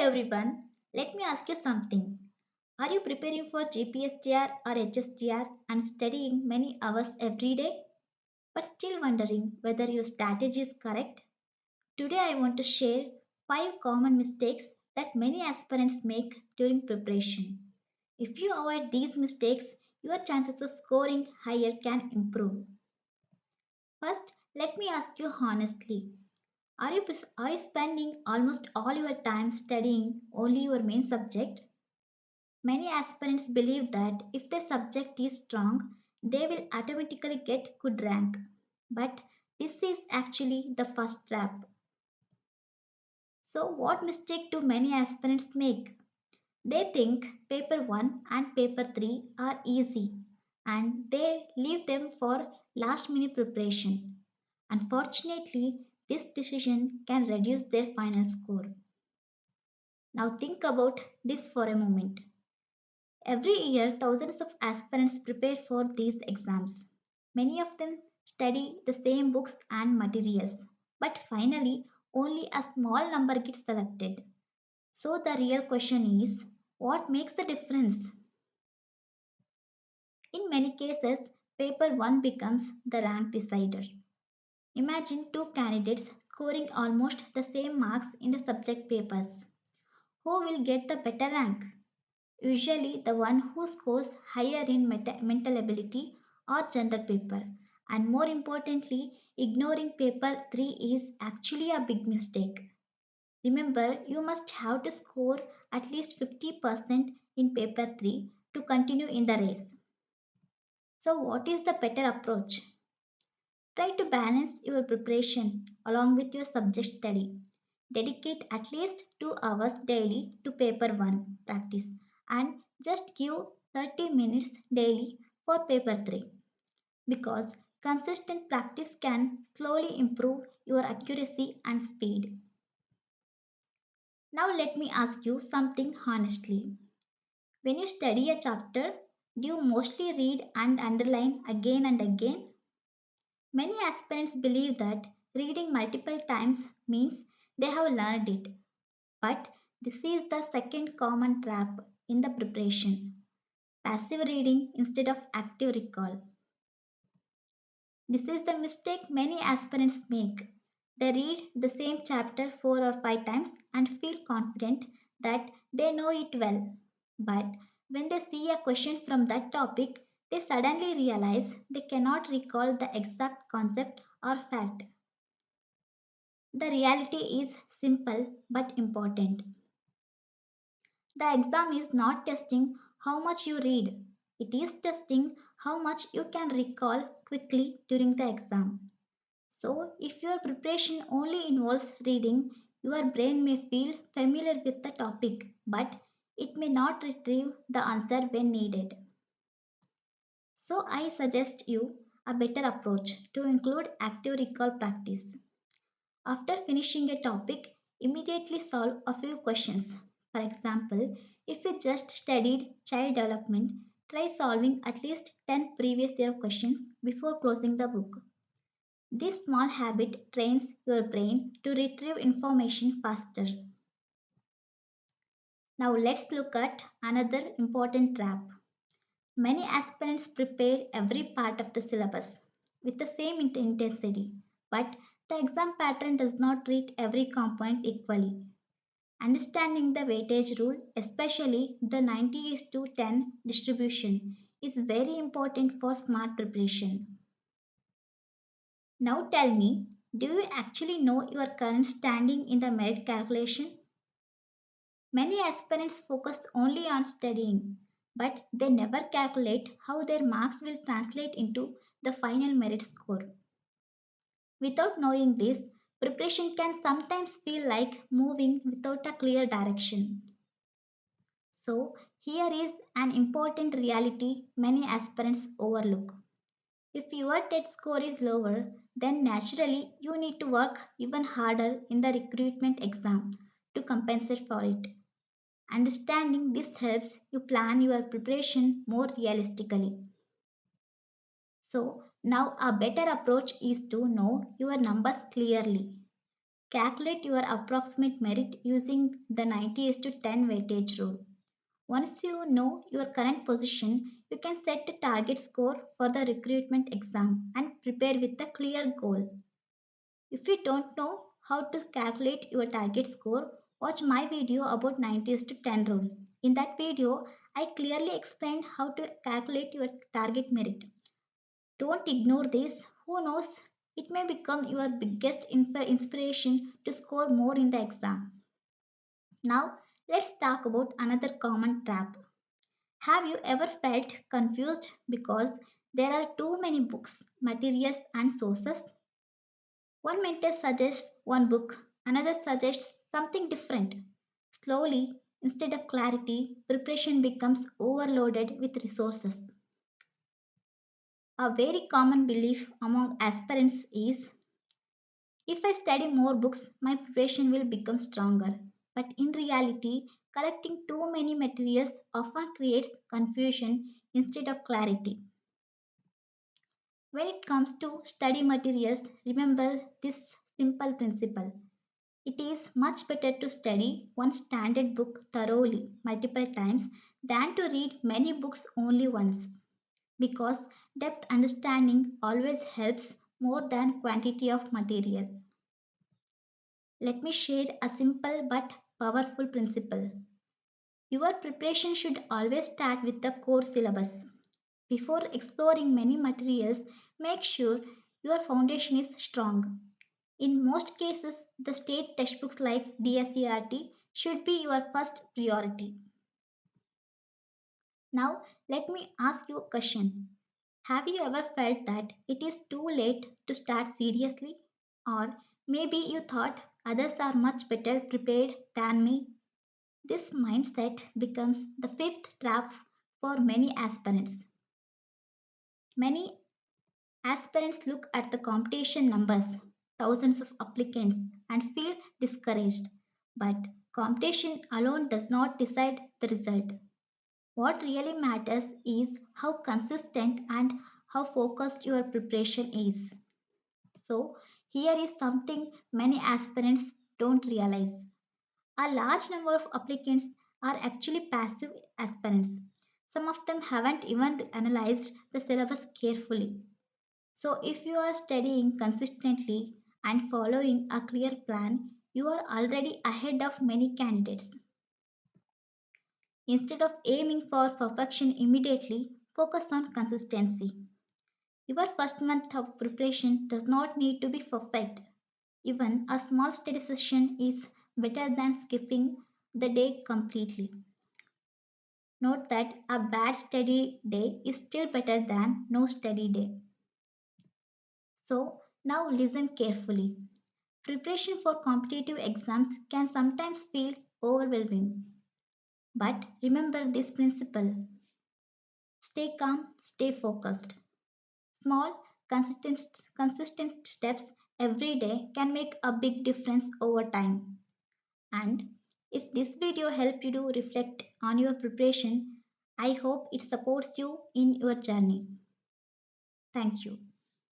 everyone, let me ask you something. Are you preparing for GPSTR or HSTR and studying many hours every day, but still wondering whether your strategy is correct? Today, I want to share 5 common mistakes that many aspirants make during preparation. If you avoid these mistakes, your chances of scoring higher can improve. First, let me ask you honestly, are you spending almost all your time studying only your main subject? Many aspirants believe that if their subject is strong, they will automatically get good rank. But this is actually the first trap. So, what mistake do many aspirants make? They think paper 1 and paper 3 are easy and they leave them for last minute preparation. Unfortunately, this decision can reduce their final score. Now, think about this for a moment. Every year, thousands of aspirants prepare for these exams. Many of them study the same books and materials, but finally, only a small number gets selected. So, the real question is what makes the difference? In many cases, paper 1 becomes the rank decider. Imagine two candidates scoring almost the same marks in the subject papers. Who will get the better rank? Usually, the one who scores higher in mental ability or general paper. And more importantly, ignoring paper 3 is actually a big mistake. Remember, you must have to score at least 50% in paper 3 to continue in the race. So, what is the better approach? Try to balance your preparation along with your subject study. Dedicate at least 2 hours daily to paper 1 practice and just give 30 minutes daily for paper 3 because consistent practice can slowly improve your accuracy and speed. Now, let me ask you something honestly. When you study a chapter, do you mostly read and underline again and again? Many aspirants believe that reading multiple times means they have learned it, but this is the second common trap in the preparation passive reading instead of active recall. This is the mistake many aspirants make. They read the same chapter 4 or 5 times and feel confident that they know it well. But when they see a question from that topic, they suddenly realize they cannot recall the exact concept or fact. The reality is simple but important. The exam is not testing how much you read, it is testing how much you can recall quickly during the exam. So, if your preparation only involves reading, your brain may feel familiar with the topic, but it may not retrieve the answer when needed. So, I suggest you a better approach to include active recall practice. After finishing a topic, immediately solve a few questions. For example, if you just studied child development, try solving at least 10 previous year questions before closing the book. This small habit trains your brain to retrieve information faster. Now let's look at another important trap. Many aspirants prepare every part of the syllabus with the same intensity, but the exam pattern does not treat every component equally. Understanding the weightage rule, especially the 90 is to 10 distribution, is very important for smart preparation. Now tell me, do you actually know your current standing in the merit calculation? Many aspirants focus only on studying, but they never calculate how their marks will translate into the final merit score. Without knowing this, preparation can sometimes feel like moving without a clear direction. So, here is an important reality many aspirants overlook. If your TET score is lower, then naturally you need to work even harder in the recruitment exam to compensate for it. Understanding this helps you plan your preparation more realistically. So, now a better approach is to know your numbers clearly. Calculate your approximate merit using the 90 is to 10 weightage rule. Once you know your current position, you can set a target score for the recruitment exam and prepare with a clear goal. If you don't know how to calculate your target score, watch my video about 90 is to 10 rule. In that video, I clearly explained how to calculate your target merit. Don't ignore this. Who knows? It may become your biggest inspiration to score more in the exam. Now, let's talk about another common trap. Have you ever felt confused because there are too many books, materials, and sources? One mentor suggests one book, another suggests something different. Slowly, instead of clarity, preparation becomes overloaded with resources. A very common belief among aspirants is if I study more books, my preparation will become stronger. But in reality, collecting too many materials often creates confusion instead of clarity. When it comes to study materials, remember this simple principle. It is much better to study one standard book thoroughly multiple times than to read many books only once because depth understanding always helps more than quantity of material. Let me share a simple but powerful principle. Your preparation should always start with the core syllabus. Before exploring many materials, make sure your foundation is strong. In most cases, the state textbooks like DSCRT should be your first priority. Now, let me ask you a question. Have you ever felt that it is too late to start seriously? Or maybe you thought others are much better prepared than me? This mindset becomes the fifth trap for many aspirants. Many aspirants look at the competition numbers, thousands of applicants, and feel discouraged. But competition alone does not decide the result. What really matters is how consistent and how focused your preparation is. So, here is something many aspirants don't realize. A large number of applicants are actually passive aspirants. Some of them haven't even analyzed the syllabus carefully. So, if you are studying consistently and following a clear plan, you are already ahead of many candidates. Instead of aiming for perfection immediately, focus on consistency. Your first month of preparation does not need to be perfect. Even a small study session is better than skipping the day completely. Note that a bad study day is still better than no study day. So, now listen carefully. Preparation for competitive exams can sometimes feel overwhelming. But remember this principle: stay calm, stay focused. Small, consistent, consistent steps every day can make a big difference over time. And if this video helped you to reflect on your preparation, I hope it supports you in your journey. Thank you.